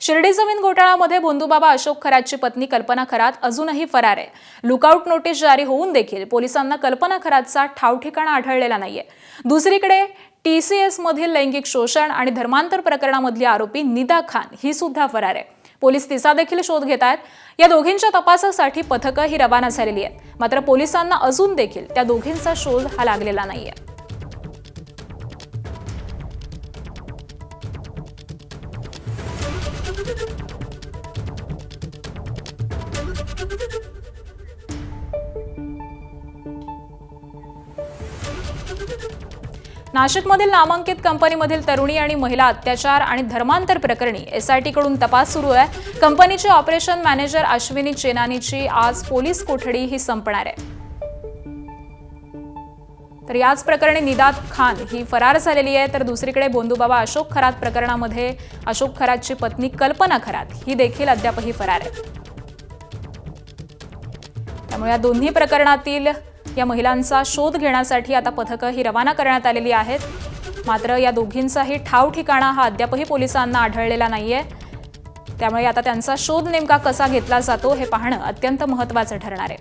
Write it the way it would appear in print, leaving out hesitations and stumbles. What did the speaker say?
शिर्डी जमीन घोटाळ्यामध्ये भोंदूबाबा अशोक खरातची पत्नी कल्पना खरात अजूनही फरार आहे। लुकआउट नोटीस जारी होऊन देखील पोलिसांना कल्पना खरातचा ठावठिकाणा आढळलेला नाहीये। दुसरीकडे TCS मधील लैंगिक शोषण आणि धर्मांतर प्रकरणामधली आरोपी निदा खान ही सुद्धा फरार आहे। पोलीस तिचा देखील शोध घेत आहेत। या दोघींच्या तपासासाठी पथकं ही रवाना झालेली आहेत। मात्र पोलिसांना अजून देखील त्या दोघींचा शोध हा लागलेला नाहीये। नाशिकमधील नामांकित कंपनीमधील तरुणी आणि महिला अत्याचार आणि धर्मांतर प्रकरणी SIT कडून तपास सुरू आहे। कंपनीचे ऑपरेशन मॅनेजर अश्विनी चेनानीची आज पोलीस कोठडी ही संपणार आहे। तर याच प्रकरणी निदा खान ही फरार झालेली आहे। तर दुसरीकडे भोंदूबाबा अशोक खरात प्रकरणामध्ये अशोक खरातची पत्नी कल्पना खरात ही देखील अद्यापही फरार आहे। त्यामुळे या दोन्ही प्रकरणातील या महिलांचा शोध घेण्यासाठी आता पथकं ही रवाना करण्यात आलेली आहेत। मात्र या दोघींचाही ठावठिकाणा हा अद्यापही पोलिसांना आढळलेला नाहीये। त्यामुळे आता त्यांचा शोध नेमका कसा घेतला जातो हे पाहणं अत्यंत महत्त्वाचं ठरणार आहे।